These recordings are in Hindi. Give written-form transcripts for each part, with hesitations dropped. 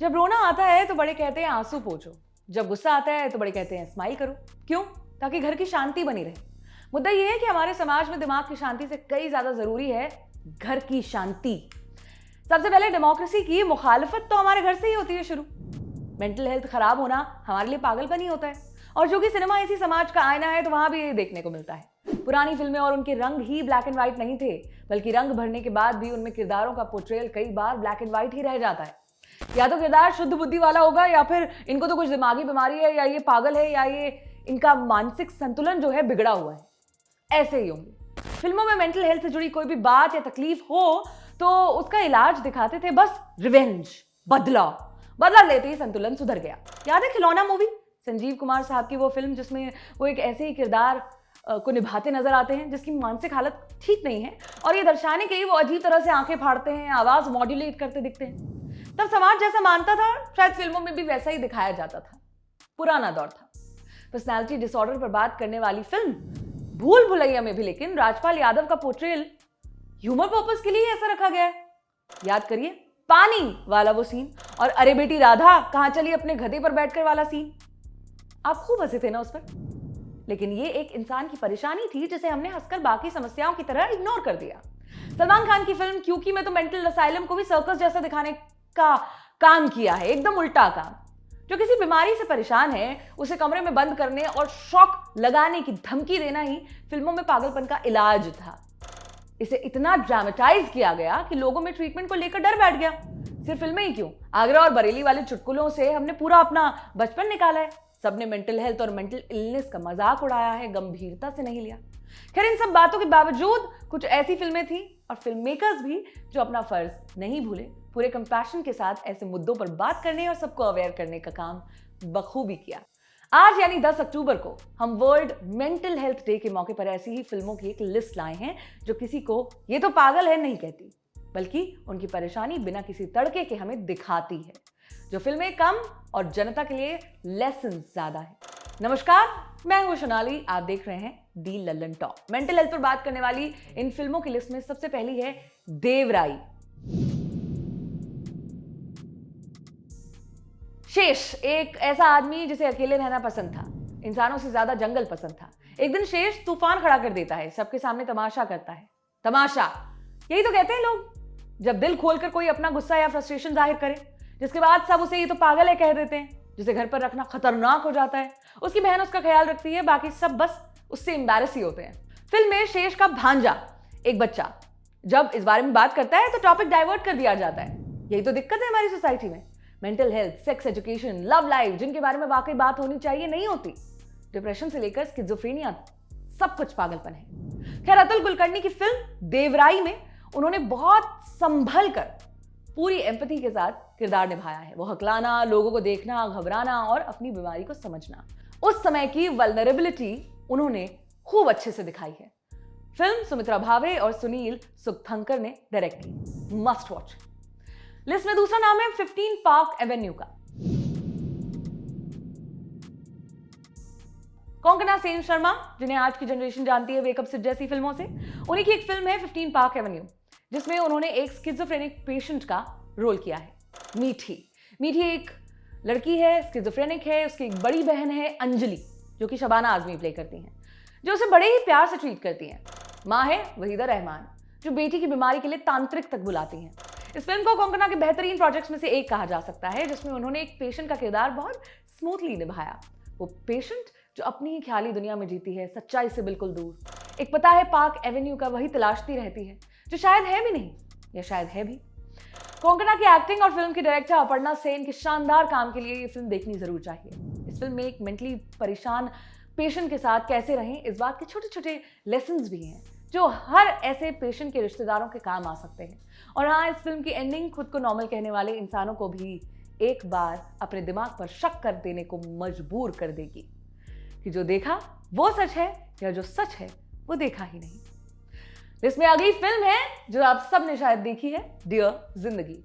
जब रोना आता है तो बड़े कहते हैं आंसू पोंछो, जब गुस्सा आता है तो बड़े कहते हैं स्माइल करो। क्यों? ताकि घर की शांति बनी रहे। मुद्दा यह है कि हमारे समाज में दिमाग की शांति से कई ज्यादा जरूरी है घर की शांति। सबसे पहले डेमोक्रेसी की मुखालफत तो हमारे घर से ही होती है शुरू। मेंटल हेल्थ खराब होना हमारे लिए पागलपन ही होता है, और जो कि सिनेमा इसी समाज का आईना है तो वहां भी ये देखने को मिलता है। पुरानी फिल्में और उनके रंग ही ब्लैक एंड व्हाइट नहीं थे, बल्कि रंग भरने के बाद भी उनमें किरदारों का पोर्ट्रेयल कई बार ब्लैक एंड व्हाइट ही रह जाता है। या तो किरदार शुद्ध बुद्धि वाला होगा, या फिर इनको तो कुछ दिमागी बीमारी है, या ये पागल है, या ये इनका मानसिक संतुलन जो है बिगड़ा हुआ है। ऐसे ही होंगे। फिल्मों में मेंटल हेल्थ से जुड़ी कोई भी बात या तकलीफ हो तो उसका इलाज दिखाते थे बस रिवेंज, बदला लेते ही संतुलन सुधर गया। याद है खिलौना मूवी, संजीव कुमार साहब की वो फिल्म जिसमें वो एक ऐसे ही किरदार को निभाते नजर आते हैं जिसकी मानसिक हालत ठीक नहीं है, और ये दर्शाने के लिए वो अजीब तरह से आंखें फाड़ते हैं, आवाज मॉड्यूलेट करते दिखते हैं। तब समाज जैसा मानता था, शायद फिल्मों में भी वैसा ही दिखाया जाता था। पुराना दौर था। पर्सनालिटी डिसऑर्डर पर बात करने वाली फिल्म भूल भुलैया में भी लेकिन राजपाल यादव का पोर्ट्रेयल ह्यूमर पर्पस के लिए ऐसा रखा गया है। याद करिए पानी वाला वो सीन, और अरे बेटी राधा कहां चली अपने गधे पर बैठकर वाला सीन। आप खूब हंसे थे ना उस पर, लेकिन ये एक इंसान की परेशानी थी जिसे हमने हंसकर बाकी समस्याओं की तरह इग्नोर कर दिया। सलमान खान की फिल्म क्योंकि में तो मेंटल असाइलम को भी सर्कस जैसा दिखाने का काम किया है, एकदम उल्टा काम। जो किसी बीमारी से परेशान है उसे कमरे में बंद करने और शॉक लगाने की धमकी देना ही फिल्मों में पागलपन का इलाज था। इसे इतना ड्रामेटाइज किया गया कि लोगों में ट्रीटमेंट को लेकर डर बैठ गया। सिर्फ फिल्में ही क्यों, आगरा और बरेली वाले चुटकुलों से हमने पूरा अपना बचपन निकाला है। सबने मेंटल हेल्थ और मेंटल इलनेस का मजाक उड़ाया है, गंभीरता से नहीं लिया। खैर, इन सब बातों के बावजूद कुछ ऐसी फिल्में थी और फिल्म मेकर्स भी जो अपना फर्ज नहीं भूले, पूरे कंपैशन के साथ ऐसे मुद्दों पर बात करने और सबको अवेयर करने का काम बखूबी किया। आज यानी 10 अक्टूबर को हम वर्ल्ड मेंटल हेल्थ डे के मौके पर ऐसी ही फिल्मों की एक लिस्ट लाए हैं जो किसी को ये तो पागल है नहीं कहती, बल्कि उनकी परेशानी बिना किसी तड़के के हमें दिखाती है। जो फिल्में कम और जनता के लिए लेसन ज्यादा है। नमस्कार, मैं हूं सोनाली, आप देख रहे हैं दी लल्लन टॉप। मेंटल हेल्थ पर बात करने वाली इन फिल्मों की लिस्ट में सबसे पहली है देवराई। शेष एक ऐसा आदमी जिसे अकेले रहना पसंद था, इंसानों से ज्यादा जंगल पसंद था। एक दिन शेष तूफान खड़ा कर देता है, सबके सामने तमाशा करता है। तमाशा यही तो कहते हैं लोग, जब दिल खोलकर कोई अपना गुस्सा या फ्रस्ट्रेशन जाहिर करे, जिसके बाद सब उसे ये तो पागल है कह देते हैं, जिसे घर पर रखना खतरनाक हो जाता है। उसकी बहन उसका ख्याल रखती है, बाकी सब बस उससे एम्बैरस ही होते हैं। फिल्म में शेष का भांजा, एक बच्चा, जब इस बारे में बात करता है तो टॉपिक डाइवर्ट कर दिया जाता है। यही तो दिक्कत है हमारी सोसाइटी में। Mental health, sex education, love life, जिनके बारे में वाकई बात होनी चाहिए, नहीं होती। डिप्रेशन से लेकर स्किज़ोफ्रेनिया, सब कुछ पागलपन है। खैर, अतुल कुलकर्णी की फिल्म देवराई में उन्होंने बहुत संभल कर पूरी एम्पैथी के साथ किरदार निभाया है। वो हकलाना, लोगों को देखना, घबराना और अपनी बीमारी को समझना, उस समय की वल्नरेबिलिटी उन्होंने खूब अच्छे से दिखाई है। फिल्म सुमित्रा भावे और सुनील सुखथंकर ने डायरेक्ट की। Must watch. लिस्ट में दूसरा नाम है 15 पार्क एवेन्यू का। कोंकणा सेन शर्मा, जिन्हें आज की जनरेशन जानती है वेकअप सिड जैसी फिल्मों से, उन्हीं की एक फिल्म है 15 पार्क एवेन्यू, जिसमें उन्होंने एक स्किज़ोफ्रेनिक पेशेंट का रोल किया है। मीठी एक लड़की है, स्किज़ोफ्रेनिक है। उसकी एक बड़ी बहन है अंजलि, जो कि शबाना आजमी प्ले करती हैं, जो उसे बड़े ही प्यार से ट्रीट करती हैं। माँ है वहीदा रहमान, जो बेटी की बीमारी के लिए तांत्रिक तक बुलाती हैं। इस फिल्म को कोंकणा के बेहतरीन प्रोजेक्ट्स में से एक कहा जा सकता है, जिसमें उन्होंने एक पेशेंट का किरदार बहुत स्मूथली निभाया। वो पेशेंट जो अपनी ही ख्याली दुनिया में जीती है, सच्चाई से बिल्कुल दूर। एक पता है पार्क एवेन्यू का वही तलाशती रहती है, जो शायद है भी नहीं, या शायद है भी। कोंकणा की एक्टिंग और फिल्म की डायरेक्टर अपर्णा सेन के शानदार काम के लिए ये फिल्म देखनी जरूर चाहिए। इस फिल्म में एक मेंटली परेशान पेशेंट के साथ कैसे रहें, इस बात के छोटे छोटे लेसन्स भी हैं, जो हर ऐसे पेशेंट के रिश्तेदारों के काम आ सकते हैं। और हाँ, इस फिल्म की एंडिंग खुद को नॉर्मल कहने वाले इंसानों को भी एक बार अपने दिमाग पर शक कर देने को मजबूर कर देगी कि जो देखा वो सच है, या जो सच है वो देखा ही नहीं। इसमें अगली फिल्म है जो आप सब ने शायद देखी है, डियर जिंदगी।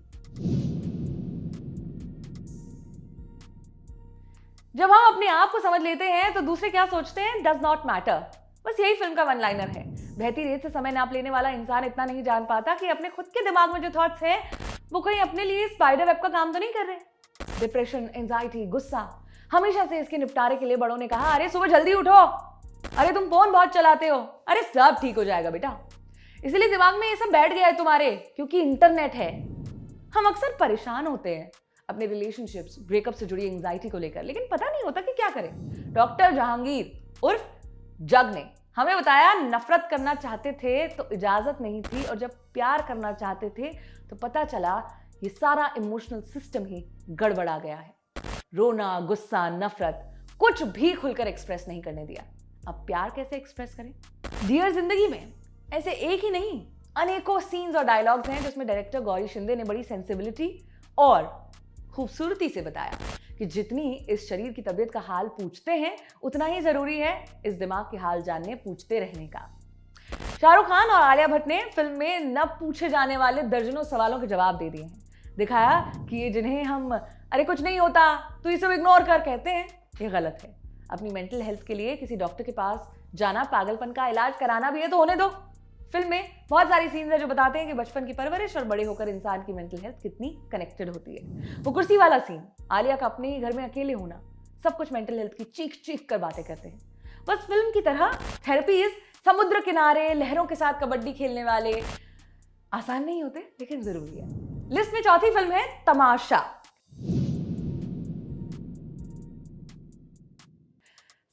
जब हम अपने आप को समझ लेते हैं तो दूसरे क्या सोचते हैं डज नॉट मैटर। बस यही फिल्म का वन लाइनर है। बहती रेत से समय नाप लेने वाला इंसान इतना नहीं जान पाता कि अपने खुद के दिमाग में जो थॉट्स हैं वो कहीं अपने लिए स्पाइडर वेब का काम तो नहीं कर रहे। डिप्रेशन, एंजाइटी, गुस्सा, हमेशा से इसके निपटारे के लिए बड़ों ने कहा, अरे सुबह जल्दी उठो, अरे तुम फोन बहुत चलाते हो, अरे सब ठीक हो जाएगा बेटा। इसलिए दिमाग में ये सब बैठ गया है तुम्हारे, क्योंकि इंटरनेट है। हम अक्सर परेशान होते हैं अपने रिलेशनशिप्स, ब्रेकअप से जुड़ी एंजाइटी को लेकर, लेकिन पता नहीं होता कि क्या करें। डॉक्टर जहांगीर उर्फ जग ने हमें बताया, नफरत करना चाहते थे तो इजाजत नहीं थी, और जब प्यार करना चाहते थे तो पता चला ये सारा इमोशनल सिस्टम ही गड़बड़ा गया है। रोना, गुस्सा, नफरत कुछ भी खुलकर एक्सप्रेस नहीं करने दिया। अब प्यार कैसे एक्सप्रेस करें? डियर जिंदगी में ऐसे एक ही नहीं, अनेकों सीन्स और डायलॉग्स हैं जिसमें डायरेक्टर गौरी शिंदे ने बड़ी सेंसिबिलिटी और खूबसूरती से बताया कि जितनी इस शरीर की तबीयत का हाल पूछते हैं, उतना ही जरूरी है इस दिमाग के हाल जानने पूछते रहने का। शाहरुख खान और आलिया भट्ट ने फिल्म में न पूछे जाने वाले दर्जनों सवालों के जवाब दे दिए हैं। दिखाया कि ये जिन्हें हम अरे कुछ नहीं होता तो ये सब इग्नोर कर कहते हैं, ये गलत है। अपनी मेंटल हेल्थ के लिए किसी डॉक्टर के पास जाना, पागलपन का इलाज कराना भी है तो होने दो। फिल्म में बहुत सारी सीन्स है जो बताते हैं कि बचपन की परवरिश और बड़े होकर इंसान की मेंटल हेल्थ कितनी कनेक्टेड होती है। वो कुर्सी वाला सीन, आलिया का अपने ही घर में अकेले होना, सब कुछ मेंटल हेल्थ की चीख चीख कर बातें करते हैं। बस फिल्म की तरह थेरेपीज समुद्र किनारे लहरों के साथ कबड्डी खेलने वाले आसान नहीं होते, लेकिन जरूरी है। लिस्ट में चौथी फिल्म है तमाशा।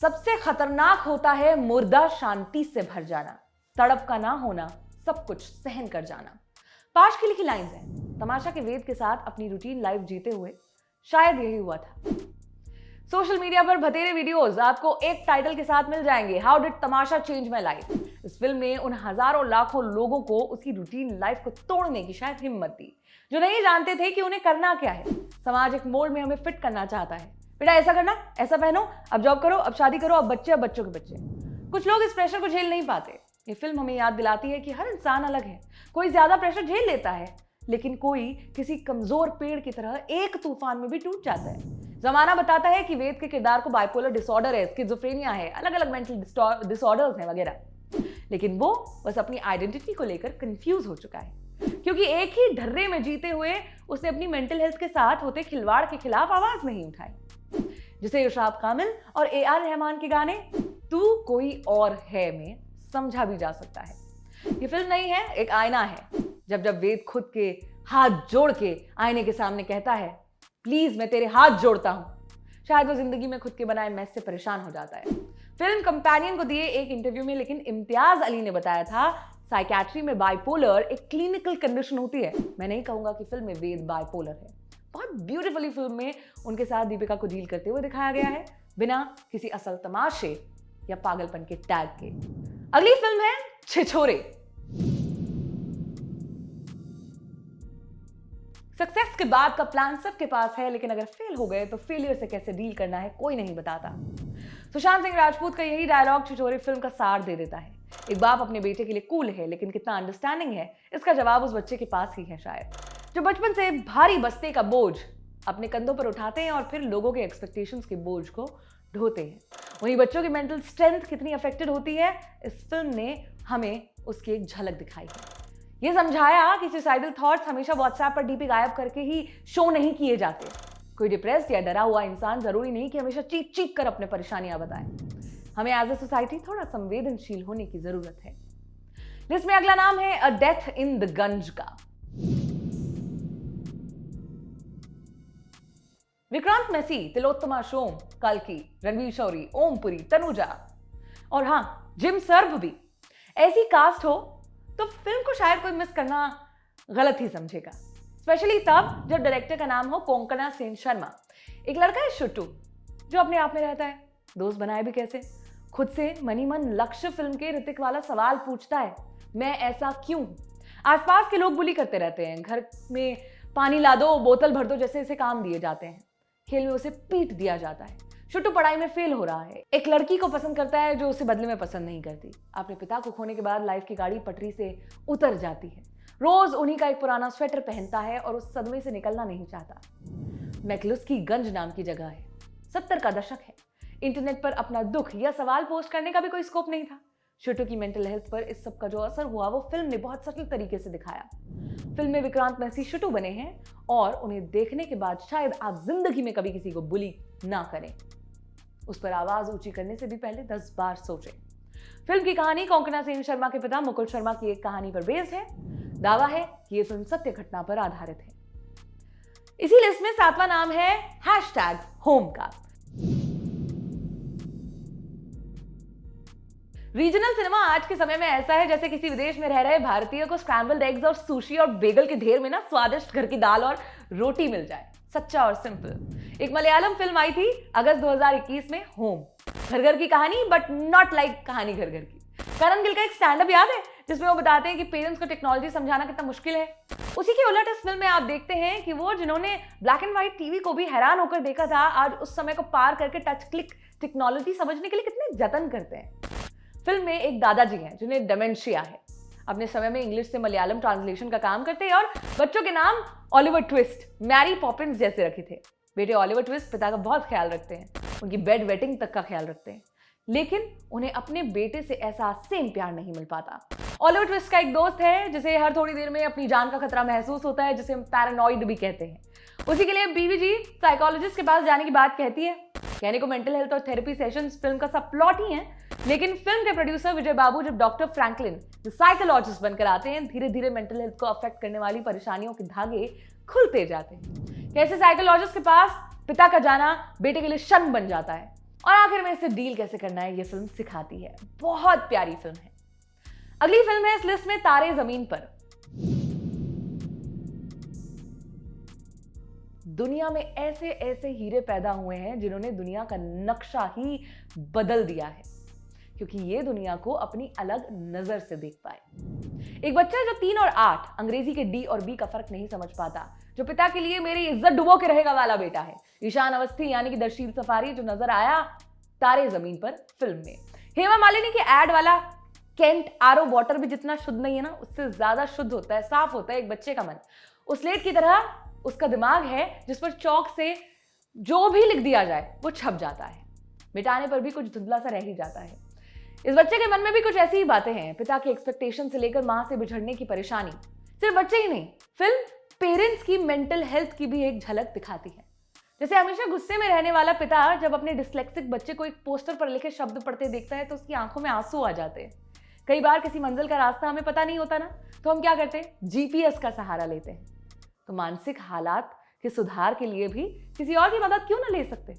सबसे खतरनाक होता है मुर्दा शांति से भर जाना, तड़प का ना होना, सब कुछ सहन कर जाना। पाश की लिखी लाइंस हैं। तमाशा के वेद के साथ अपनी रूटीन लाइफ जीते हुए शायद यही हुआ था। सोशल मीडिया पर बतेरे वीडियोस आपको एक टाइटल के साथ मिल जाएंगे, how did Tamasha change my life. इस फिल्म ने उन हजारों लाखों लोगों को उसकी रूटीन लाइफ को तोड़ने की शायद हिम्मत दी, जो नहीं जानते थे कि उन्हें करना क्या है। समाज एक मोल्ड में हमें फिट करना चाहता है, बेटा ऐसा करना, ऐसा पहनो, अब जॉब करो, अब शादी करो, अब बच्चे, अब बच्चों के बच्चे। कुछ लोग इस प्रेशर को झेल नहीं पाते। ये फिल्म हमें याद दिलाती है कि हर इंसान अलग है। कोई ज्यादा प्रेशर झेल लेता है, लेकिन कोई किसी कमजोर पेड़ की तरह एक तूफान में भी टूट जाता है। जमाना बताता है कि वेद के किरदार को बाइपोलर डिसऑर्डर है, स्किज़ोफ्रेनिया है, अलग अलग मेंटल डिसऑर्डर्स हैं वगैरह, लेकिन वो बस अपनी आइडेंटिटी को लेकर कंफ्यूज हो चुका है, क्योंकि एक ही ढर्रे में जीते हुए उसने अपनी मेंटल हेल्थ के साथ होते खिलवाड़ के खिलाफ आवाज नहीं उठाई, जिसे इरशाद कामिल और AR रहमान के गाने तू कोई और है में समझा भी जा सकता है। ये फिल्म नहीं है, एक आईना है। जब जब वेद खुद के हाथ जोड़ के आईने के सामने कहता है, प्लीज मैं तेरे हाथ जोड़ता हूं, शायद वो जिंदगी में खुद के बनाए मैस से परेशान हो जाता है। फिल्म कंपेनियन को दिए एक इंटरव्यू में लेकिन इम्तियाज अली ने बताया था, साइकेट्री में बाइपोलर एक क्लिनिकल कंडीशन होती है। मैं नहीं कहूंगा कि फिल्म में वेद बाइपोलर है। बहुत ब्यूटीफुली फिल्म में उनके साथ दीपिका को डील करते हुए दिखाया गया है, बिना किसी असल तमाशे या पागलपन के टैग के। अगली फिल्म है छिछोरे। सक्सेस के बाद का प्लान सबके पास है, लेकिन अगर फेल हो गए तो फेलियर से कैसे डील करना है कोई नहीं बताता। सुशांत सिंह राजपूत का यही डायलॉग छिछोरे फिल्म का सार दे देता है। एक बाप अपने बेटे के लिए कूल है, लेकिन कितना अंडरस्टैंडिंग है, इसका जवाब उस बच्चे के पास ही है शायद, जो बचपन से भारी बस्ते का बोझ अपने कंधों पर उठाते हैं और फिर लोगों के एक्सपेक्टेशंस के बोझ को ढोते हैं। वहीं बच्चों की मेंटल स्ट्रेंथ कितनी अफेक्टेड होती है, इस फिल्म ने हमें उसकी एक झलक दिखाई है। ये समझाया कि सुसाइडल थॉट्स हमेशा व्हाट्सएप पर डीपी गायब करके ही शो नहीं किए जाते। कोई डिप्रेस्ड या डरा हुआ इंसान जरूरी नहीं कि हमेशा चीख चीख कर अपने परेशानियां बताए। हमें एज ए सोसाइटी थोड़ा संवेदनशील होने की जरूरत है। लिस्ट में अगला नाम है अ डेथ इन द गंज का। विक्रांत मैसी, तिलोत्तमा सोम, कल्कि, रणवीर शौरी, ओमपुरी, तनुजा और हाँ जिम सर्भ भी ऐसी कास्ट हो तो फिल्म को शायद कोई मिस करना गलत ही समझेगा, स्पेशली तब जब डायरेक्टर का नाम हो कोंकणा सेन शर्मा। एक लड़का है शुट्टू जो अपने आप में रहता है, दोस्त बनाए भी कैसे, खुद से मनी मन लक्ष्य फिल्म के ऋतिक वाला सवाल पूछता है, मैं ऐसा क्यों। आसपास के लोग बुली करते रहते हैं, घर में पानी ला दो, बोतल भर दो जैसे इसे काम दिए जाते हैं, खेल में उसे पीट दिया जाता है। शुट्टू पढ़ाई में फेल हो रहा है, एक लड़की को पसंद करता है जो उसे बदले में पसंद नहीं करती। अपने पिता को खोने के बाद लाइफ की गाड़ी पटरी से उतर जाती है। रोज उन्हीं का एक पुराना स्वेटर पहनता है और उस सदमे से निकलना नहीं चाहता। मैकलुस्की गंज नाम की जगह है, 70 का दशक है। इंटरनेट पर अपना दुख या सवाल पोस्ट करने का भी कोई स्कोप नहीं था। छोटू की मेंटल हेल्थ पर इस सब का जो असर हुआ वो फिल्म ने बहुत सटीक तरीके से दिखाया। फिल्म में विक्रांत मैसी छोटू बने हैं और उन्हें देखने के बाद शायद आप जिंदगी में कभी किसी को बुली ना करें। उस पर आवाज ऊंची करने से भी पहले 10 बार सोचें। फिल्म की कहानी कोंकणा सेन शर्मा के पिता मुकुल शर्मा की एक कहानी पर बेस्ड है। दावा है कि यह फिल्म सत्य घटना पर आधारित है। इसी लिस्ट में 7वां नाम है #होम का। रीजनल सिनेमा आज के समय में ऐसा है जैसे किसी विदेश में रह रहे भारतीय को स्क्रैम्बल्ड एग्स और सुशी और बेगल के ढेर में ना स्वादिष्ट घर की दाल और रोटी मिल जाए। सच्चा और सिंपल। एक मलयालम फिल्म आई थी अगस्त 2021 में, होम। घर घर की कहानी बट नॉट लाइक कहानी घर घर की। करण गिल का एक स्टैंड अप याद है जिसमें वो बताते हैं कि पेरेंट्स को टेक्नोलॉजी समझाना कितना मुश्किल है। उसी के उलट इस फिल्म में आप देखते हैं कि वो जिन्होंने ब्लैक एंड व्हाइट टीवी को भी हैरान होकर देखा था, आज उस समय को पार करके टच क्लिक टेक्नोलॉजी समझने के लिए कितने जतन करते हैं। फिल्म में एक दादाजी हैं जिन्हें डेमेंशिया है। अपने समय में इंग्लिश से मलयालम ट्रांसलेशन का काम करते हैं और बच्चों के नाम ऑलिवर ट्विस्ट, मैरी पॉपिंस जैसे रखे थे। बेटे ऑलिवर ट्विस्ट पिता का बहुत ख्याल रखते हैं, उनकी बेड वेटिंग तक का ख्याल रखते हैं, लेकिन उन्हें अपने बेटे से ऐसा सेम प्यार नहीं मिल पाता। ऑलिवर ट्विस्ट का एक दोस्त है जिसे हर थोड़ी देर में अपनी जान का खतरा महसूस होता है, जिसे हम पैरानॉइड भी कहते हैं। उसी के लिए बीवी जी साइकोलॉजिस्ट के पास जाने की बात कहती है। कहने को मेंटल हेल्थ और थेरेपी सेशंस फिल्म का सब प्लॉट ही है, लेकिन फिल्म के प्रोड्यूसर विजय बाबू जब डॉक्टर फ्रैंकलिन साइकोलॉजिस्ट बनकर आते हैं, धीरे धीरे मेंटल हेल्थ को अफेक्ट करने वाली परेशानियों के धागे खुलते जाते हैं। कैसे साइकोलॉजिस्ट के पास पिता का जाना बेटे के लिए शर्म बन जाता है और आखिर में इससे डील कैसे करना है ये फिल्म सिखाती है। बहुत प्यारी फिल्म है। अगली फिल्म है इस लिस्ट में तारे जमीन पर। दुनिया में ऐसे ऐसे हीरे पैदा हुए हैं जिन्होंने दुनिया का नक्शा ही बदल दिया है, क्योंकि ये दुनिया को अपनी अलग नजर से देख पाए। एक बच्चा जो 3 और 8 अंग्रेजी के डी और बी का फर्क नहीं समझ पाता, जो पिता के लिए मेरी इज्जत डुबो के रहेगा वाला बेटा है। ईशान अवस्थी यानी कि दर्शील सफारी जो नजर आया तारे जमीन पर फिल्म में। हेमा मालिनी के एड वाला केंट आरओ वाटर भी जितना शुद्ध नहीं है ना, उससे ज्यादा शुद्ध होता है, साफ होता है एक बच्चे का मन। उस स्लेट की तरह उसका दिमाग है जिस पर चौक से जो भी लिख दिया जाए वो छप जाता है, मिटाने पर भी कुछ धुंधला सा रह ही जाता है। इस बच्चे के मन में भी कुछ ऐसी ही बातें हैं। पिता की एक्सपेक्टेशन से लेकर मां से बिछड़ने की परेशानी। सिर्फ बच्चे ही नहीं, फिल्म पेरेंट्स की मेंटल हेल्थ की भी एक झलक दिखाती है। जैसे हमेशा गुस्से में रहने वाला पिता जब अपने डिस्लेक्सिक बच्चे को एक पोस्टर पर लिखे शब्द पढ़ते देखता है तो उसकी आंखों में आंसू आ जाते हैं। कई बार किसी मंजिल का रास्ता हमें पता नहीं होता ना, तो हम क्या करते हैं, जीपीएस का सहारा लेते हैं। तो मानसिक हालात के सुधार के लिए भी किसी और की मदद क्यों ना ले सकते,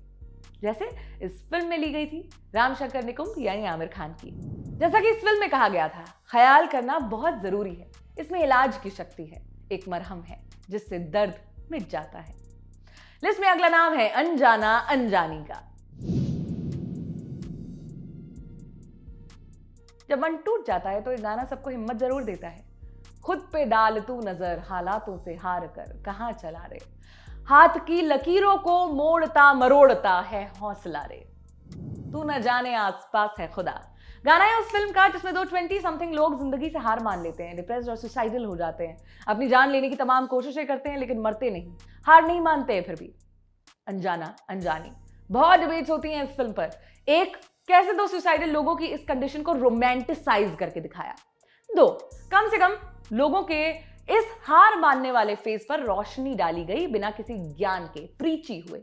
जैसे इस फिल्म में ली गई थी राम शंकर निकुंभ यानी आमिर खान की। जैसा कि इस फिल्म में कहा गया था, ख्याल करना बहुत जरूरी है, इसमें इलाज की शक्ति है, एक मरहम है जिससे दर्द मिट जाता है। लिस्ट में अगला नाम है अनजाना अनजानी का। जब मन टूट जाता है तो एक गाना सबको हिम्मत जरूर देता है। खुद पे डाल तू नजर, हालातों से हार कर कहां चला रे, हाथ की लकीरों को मोड़ता मरोड़ता है हौसला रे, तू न जाने आसपास है खुदा। गाना है उस फिल्म का जिसमें 20 समथिंग लोग जिंदगी से हार मान लेते हैं, डिप्रेस्ड और सुसाइडल हो जाते हैं, अपनी जान लेने की तमाम कोशिशें करते हैं लेकिन मरते नहीं, हार नहीं मानते हैं फिर भी। अनजाना अनजानी, बहुत डिबेट्स होती हैं इस फिल्म पर। एक, कैसे 2 सुसाइडल लोगों की इस कंडीशन को रोमांटिसाइज करके दिखाया। 2, कम से कम लोगों के इस हार मानने वाले फेस पर रोशनी डाली गई बिना किसी ज्ञान के, प्रीची हुए।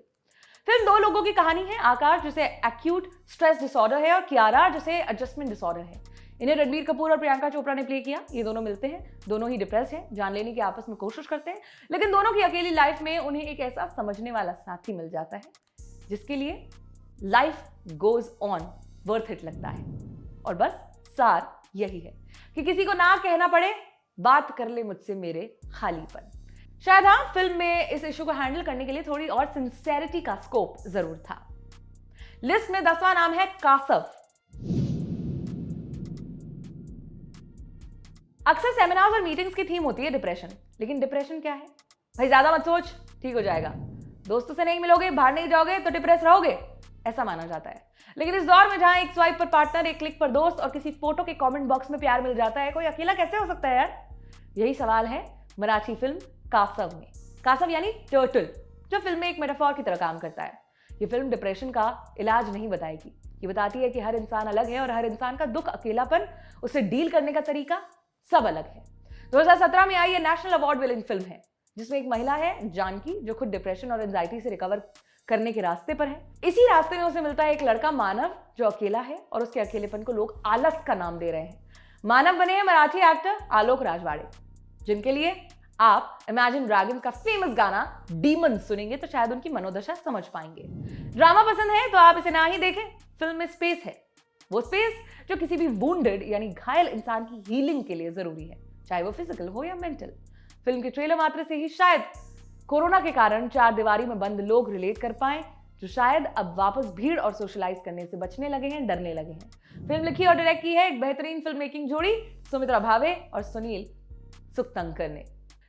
फिल्म 2 लोगों की कहानी है, आकाश जिसे एक्यूट स्ट्रेस डिसऑर्डर है और कियारा जिसे एडजस्टमेंट डिसऑर्डर है। इन्हें रणबीर कपूर और प्रियंका चोपड़ा ने प्ले किया। ये दोनों मिलते हैं, दोनों ही डिप्रेस हैं, जान लेने की आपस में कोशिश करते हैं, लेकिन दोनों की अकेली लाइफ में उन्हें एक ऐसा समझने वाला साथी मिल जाता है जिसके लिए life goes on worth it लगता है। और बस सार यही है कि किसी को ना कहना पड़े, बात कर ले मुझसे मेरे खालीपन। शायद हाँ, फिल्म में इस इशू को हैंडल करने के लिए थोड़ी और सिंसेरिटी का स्कोप जरूर था। लिस्ट में 10वां नाम है कासव। अक्सर सेमिनार्स और मीटिंग्स की थीम होती है डिप्रेशन, लेकिन डिप्रेशन क्या है भाई, ज्यादा मत सोच, ठीक हो जाएगा। दोस्तों से नहीं मिलोगे, बाहर नहीं जाओगे तो डिप्रेस रहोगे, ऐसा माना जाता है। लेकिन इस दौर में जहां एक स्वाइप पर पार्टनर, एक क्लिक पर दोस्त और किसी फोटो के कमेंट बॉक्स में प्यार मिल जाता है, कोई अकेला कैसे हो सकता है यार? यही सवाल है मराठी फिल्म कासव में। कासव यानी टर्टल, जो फिल्म में एक मेटाफोर की तरह काम करता है। ये फिल्म डिप्रेशन का इलाज नहीं बताएगी, ये बताती है कि हर इंसान अलग है और हर इंसान का दुख, अकेलापन, उसे डील करने का तरीका सब अलग है। 2017 में आई ये नेशनल अवार्ड विनिंग फिल्म है, जिसमें एक महिला है जानकी, जो खुद डिप्रेशन और एंजाइटी से रिकवर करने के रास्ते पर है। इसी रास्ते में उसे मिलता है एक लड़का मानव, जो अकेला है और उसके अकेलेपन को लोग आलस का नाम दे रहे हैं। मानव बने हैं मराठी एक्टर आलोक राजवाड़े, जिनके लिए आप इमेजिन ड्रैगन्स का फेमस गाना डीमन सुनेंगे तो शायद उनकी मनोदशा समझ पाएंगे। ड्रामा पसंद है तो आप इसे ना ही देखें। फिल्म में स्पेस है, वो स्पेस जो किसी भी वुंडेड यानी घायल इंसान की हीलिंग के लिए जरूरी है, चाहे वो फिजिकल हो या मेंटल। फिल्म के ट्रेलर मात्र से ही शायद कोरोना के कारण चार दीवारी में बंद लोग रिलेट कर पाए, जो शायद अब वापस भीड़ और सोशलाइज करने से बचने लगे हैं, डरने लगे हैं। फिल्म लिखी और डायरेक्ट की है एक बेहतरीन फिल्म मेकिंग जोड़ी सुमित्रा भावे और सुनील सुक्तंकर ने,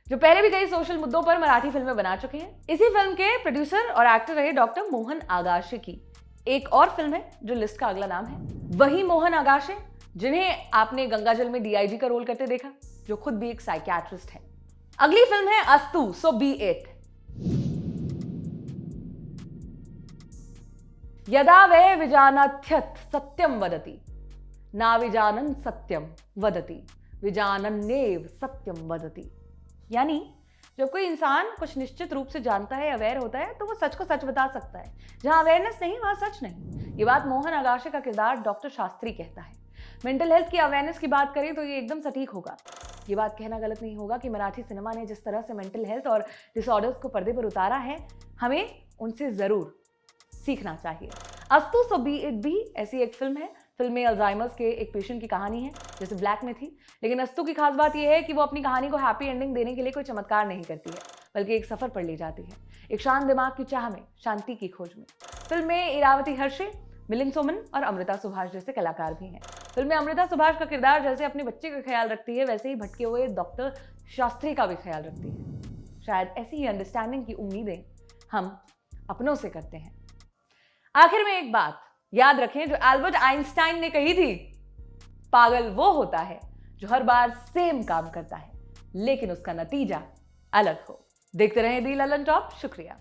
जो पहले भी कई सोशल मुद्दों पर मराठी फिल्में बना चुके हैं। इसी फिल्म के प्रोड्यूसर और एक्टर रहे डॉक्टर मोहन आगाशे की एक और फिल्म है जो लिस्ट का अगला नाम है, वही मोहन आगाशे जिन्हें आपने गंगाजल में डीआईजी का रोल करते देखा, जो खुद भी एक साइकियाट्रिस्ट है। अगली फिल्म है अस्तु सो बी इट। यदा वे विजानथ्यत सत्यम वदति ना विजानन सत्यम वदति विजानन्नेव सत्यम वदति। यानी जब कोई इंसान कुछ निश्चित रूप से जानता है, अवेयर होता है, तो वो सच को सच बता सकता है। जहां अवेयरनेस नहीं वहां सच नहीं। ये बात मोहन आगाशे का किरदार डॉक्टर शास्त्री कहता है। मेंटल हेल्थ की अवेयरनेस की बात करें तो ये एकदम सटीक होगा। ये बात कहना गलत नहीं होगा कि मराठी सिनेमा ने जिस तरह से मेंटल हेल्थ और डिसऑर्डर्स को पर्दे पर उतारा है, हमें उनसे जरूर सीखना चाहिए। अस्तु सो बी इट भी ऐसी एक फिल्म है। फिल्म में अल्जाइमर्स के एक पेशेंट की कहानी है, जैसे ब्लैक में थी, लेकिन अस्तु की खास बात यह है कि वो अपनी कहानी को हैप्पी एंडिंग देने के लिए कोई चमत्कार नहीं करती है, बल्कि एक सफर पर ले जाती है, एक शांत दिमाग की चाह में, शांति की खोज में। फिल्म में इरावती हर्षे, मिलिंद सोमन और अमृता सुभाष जैसे कलाकार भी हैं। फिल्म में अमृता सुभाष का किरदार जैसे अपने बच्चे का ख्याल रखती है, वैसे ही भटके हुए डॉक्टर शास्त्री का भी ख्याल रखती है। शायद ऐसी ही अंडरस्टैंडिंग की उम्मीदें हम अपनों से करते हैं। आखिर में एक बात याद रखें जो एल्बर्ट आइंस्टाइन ने कही थी, पागल वो होता है जो हर बार सेम काम करता है लेकिन उसका नतीजा अलग हो। देखते रहें दी ललन टॉप। शुक्रिया।